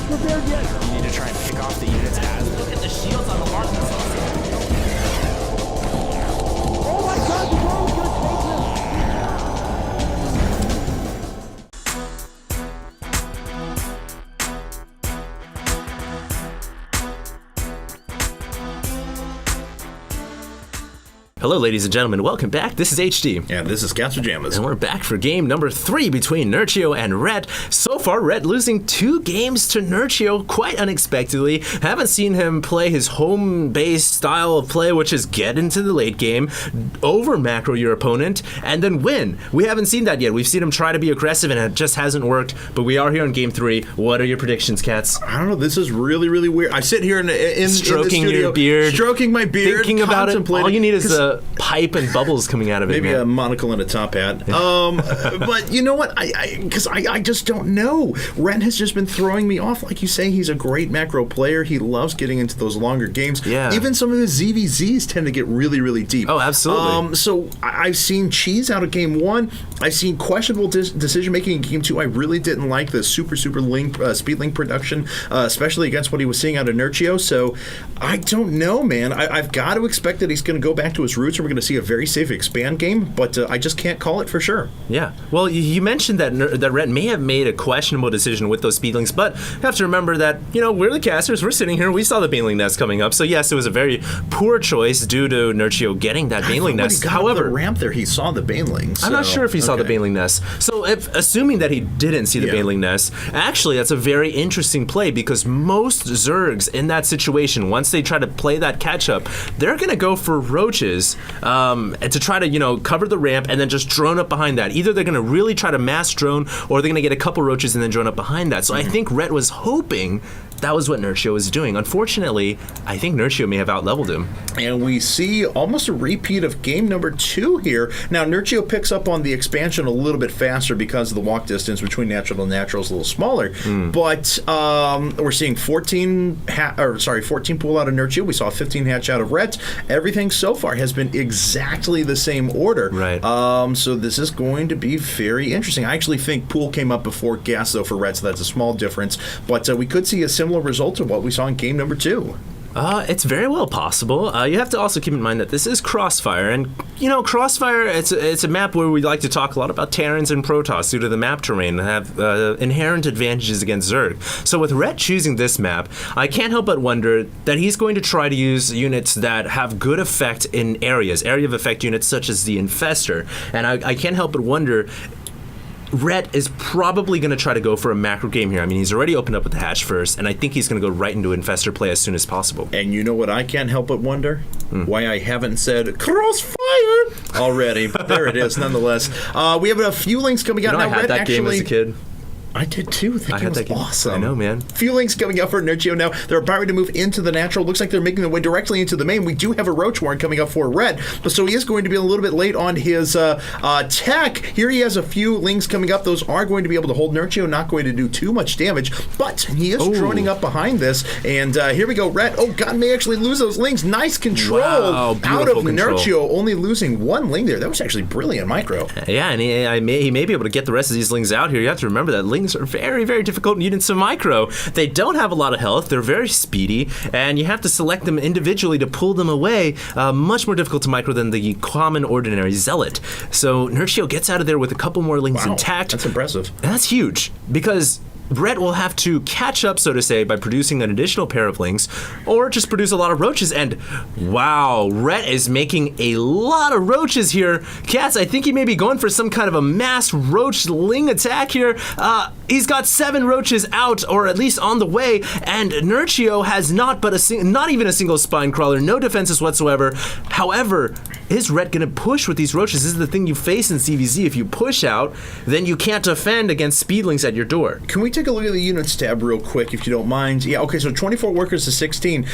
prepared yet. You need to try and pick off the units as... Look at the shields on the Martin. Oh my god, the drone's gonna take him! Hello, ladies and gentlemen. Welcome back. This is HD. And this is Cat's Pajamas. And we're back for game number 3 between Nerchio and Rhett. So far, Rhett losing 2 games to Nerchio quite unexpectedly. Haven't seen him play his home-based style of play, which is get into the late game, over-macro your opponent, and then win. We haven't seen that yet. We've seen him try to be aggressive, and it just hasn't worked. But we are here in game 3. What are your predictions, Cats? I don't know. This is really, really weird. I sit here in Stroking the studio, your beard. Stroking my beard. Thinking about it. All you need is a pipe and bubbles coming out of it. Maybe man. a monocle and a top hat. But you know what? I just don't know. Ren has just been throwing me off. Like you say, he's a great macro player. He loves getting into those longer games. Yeah. Even some of his ZVZs tend to get really, really deep. Oh, absolutely. So I've seen cheese out of game 1. I've seen questionable decision making in game 2. I really didn't like the super speed link production, especially against what he was seeing out of Nerchio. So I don't know, man. I've got to expect that he's going to go back to his roots, and we're going to see a very safe expand game, but I just can't call it for sure. Yeah. Well, you mentioned that Rhett may have made a questionable decision with those speedlings, but you have to remember that, we're the casters, we're sitting here, we saw the Baneling Nest coming up, so yes, it was a very poor choice due to Nerchio getting that Baneling Nest. However, the ramp there, he saw the Baneling. So, I'm not sure if he saw the Baneling Nest. So assuming that he didn't see the Baneling Nest, actually that's a very interesting play because most Zergs in that situation, once they try to play that catch-up, they're going to go for roaches to try to, cover the ramp and then just drone up behind that. Either they're going to really try to mass drone or they're going to get a couple roaches and then drone up behind that. So I think Rhett was hoping that was what Nerchio was doing. Unfortunately, I think Nerchio may have outleveled him. And we see almost a repeat of game number 2 here. Now, Nerchio picks up on the expansion a little bit faster because the walk distance between natural and natural is a little smaller. But we're seeing 14 pool out of Nerchio. We saw 15 hatch out of Rhett. Everything so far has been exactly the same order. Right. So this is going to be very interesting. I actually think pool came up before gas, though, for Rhett, so that's a small difference. But we could see a similar result of what we saw in game number 2. It's very well possible. You have to also keep in mind that this is Crossfire, and Crossfire, it's a map where we like to talk a lot about Terrans and Protoss due to the map terrain and have inherent advantages against Zerg. So with Rhett choosing this map, I can't help but wonder that he's going to try to use units that have good effect in area of effect units such as the Infestor, and I can't help but wonder Rhett is probably going to try to go for a macro game here. I mean, he's already opened up with the hatch first, and I think he's going to go right into Infestor play as soon as possible. And you know what I can't help but wonder? Why I haven't said Crossfire already, but there it is nonetheless. We have a few links coming out now. I had that game as a kid. I did too. That game was awesome. I know, man. Few links coming out for Nerchio now. They're about to move into the natural. Looks like they're making their way directly into the main. We do have a Roach Warren coming up for Red, but so he is going to be a little bit late on his tech. Here he has a few links coming up. Those are going to be able to hold Nerchio, not going to do too much damage, but he is droning up behind this. And here we go, Red. Oh, God, may actually lose those links. Nice control out of Nerchio, only losing 1 link there. That was actually brilliant micro. Yeah, and he may be able to get the rest of these lings out here. You have to remember that lings are very, very difficult units of micro. They don't have a lot of health. They're very speedy, and you have to select them individually to pull them away. Much more difficult to micro than the common ordinary zealot. So Nerchio gets out of there with a couple more lings intact. That's impressive. And that's huge because Rhett will have to catch up, so to say, by producing an additional pair of links, or just produce a lot of roaches. And wow, Rhett is making a lot of roaches here. Cats, I think he may be going for some kind of a mass roach ling attack here. He's got 7 roaches out, or at least on the way, and Nerchio has not even a single spine crawler, no defenses whatsoever. However, is Rhett going to push with these roaches? This is the thing you face in CVZ. If you push out, then you can't defend against speedlings at your door. Can we take a look at the units tab real quick, if you don't mind? Yeah, okay, so 24 workers to 16.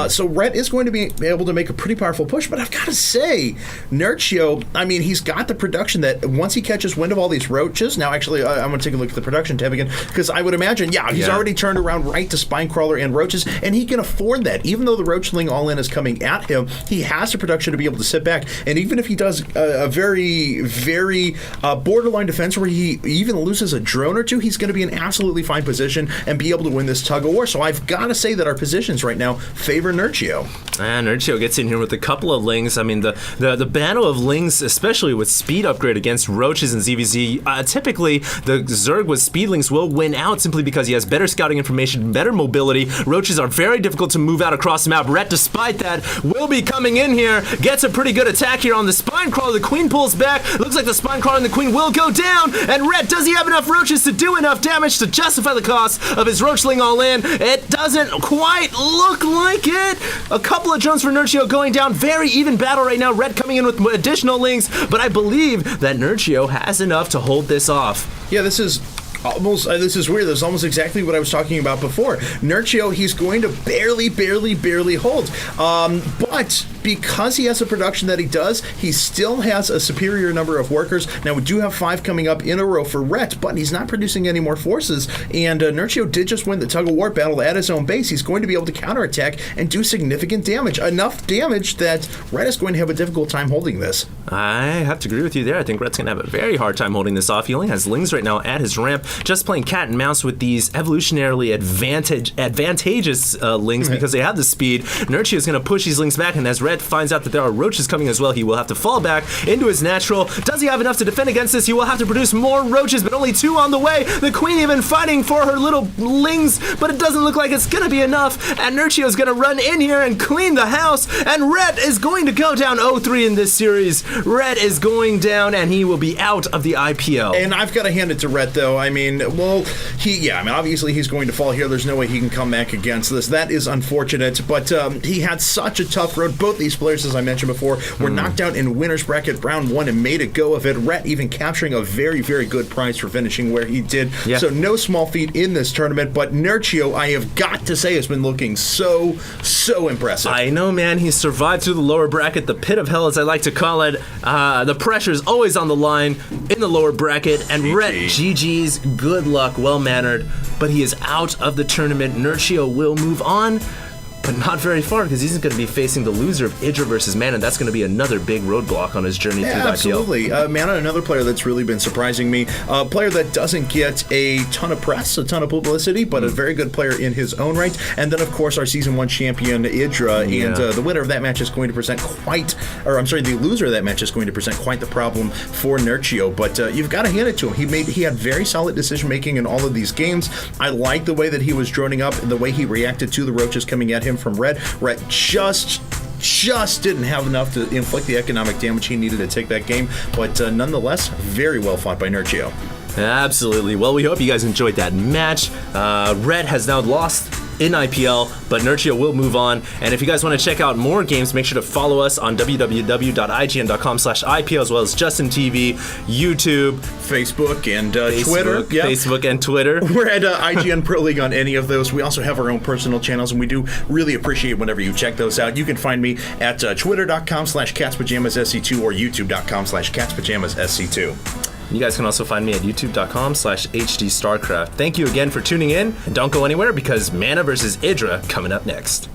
So Rhett is going to be able to make a pretty powerful push, but I've got to say, Nerchio, I mean, he's got the production that once he catches wind of all these roaches, now actually, I'm going to take a look at the production tab again, because I would imagine, he's already turned around right to Spinecrawler and roaches, and he can afford that. Even though the Roachling all-in is coming at him, he has the production to be able to sit back. And even if he does a very, very borderline defense where he even loses a drone or two, he's going to be in absolutely fine position and be able to win this tug of war. So I've got to say that our positions right now favor Nerchio. And Nerchio gets in here with a couple of Lings. I mean, the battle of Lings, especially with speed upgrade against Roaches and ZVZ, typically the Zerg with Speedlings will win out simply because he has better scouting information, better mobility. Roaches are very difficult to move out across the map. Rhett, despite that, will be coming in here, gets a pretty good attack here on the Spine Crawler. The Queen pulls back. Looks like the Spine Crawler and the Queen will go down. And Rhett, does he have enough Roaches to do enough damage to justify the cost of his Roachling all in? It doesn't quite look like it. A couple of drones for Nerchio going down. Very even battle right now. Rhett coming in with additional Lings, but I believe that Nerchio has enough to hold this off. Yeah, this is weird. This is almost exactly what I was talking about before. Nerchio, he's going to barely hold. But because he has a production that he does, he still has a superior number of workers. Now, we do have 5 coming up in a row for Rhett, but he's not producing any more forces. And Nerchio did just win the tug-of-war battle at his own base. He's going to be able to counterattack and do significant damage. Enough damage that Rhett is going to have a difficult time holding this. I have to agree with you there. I think Rhett's going to have a very hard time holding this off. He only has Lings right now at his ramp, just playing cat and mouse with these evolutionarily advantageous Lings because they have the speed. Nerchio is going to push these Lings back, and as Rhett finds out that there are Roaches coming as well, he will have to fall back into his natural. Does he have enough to defend against this? He will have to produce more Roaches, but only 2 on the way. The Queen even fighting for her little Lings, but it doesn't look like it's going to be enough, and Nerchio is going to run in here and clean the house, and Rhett is going to go down 0-3 in this series. Rhett is going down, and he will be out of the IPL. And I've got to hand it to Rhett, though. I mean, obviously he's going to fall here. There's no way he can come back against this. That is unfortunate, but he had such a tough road. Both these players, as I mentioned before, were knocked out in winner's bracket round 1 and made a go of it. Rhett even capturing a very, very good prize for finishing where he did. Yeah. So no small feat in this tournament, but Nerchio, I have got to say, has been looking so impressive. I know, man. He survived through the lower bracket, the pit of hell, as I like to call it. The pressure is always on the line in the lower bracket, and Rhett, GG's, good luck, well-mannered, but he is out of the tournament. Nerchio will move on, but not very far, because he's going to be facing the loser of Idra versus Mana. That's going to be another big roadblock on his journey through the IPL. Absolutely. Mana, another player that's really been surprising me. A player that doesn't get a ton of press, a ton of publicity, but a very good player in his own right. And then, of course, our Season 1 champion, Idra. And the winner of that match is going to present the loser of that match is going to present quite the problem for Nerchio. But you've got to hand it to him. He had very solid decision-making in all of these games. I like the way that he was droning up, the way he reacted to the Roaches coming at him from Rhett. Rhett just didn't have enough to inflict the economic damage he needed to take that game, but nonetheless, very well fought by Nerchio. Absolutely. Well, we hope you guys enjoyed that match. Rhett has now lost in IPL, but Nerchio will move on. And if you guys want to check out more games, make sure to follow us on www.ign.com/IPL, as well as Justin TV, YouTube, Facebook, and Twitter. Yeah. Facebook and Twitter. We're at IGN Pro League on any of those. We also have our own personal channels, and we do really appreciate whenever you check those out. You can find me at twitter.com/CatsPajamasSC2 or youtube.com/CatsPajamasSC2. You guys can also find me at youtube.com/HDStarcraft. Thank you again for tuning in, and don't go anywhere because Mana versus Idra coming up next.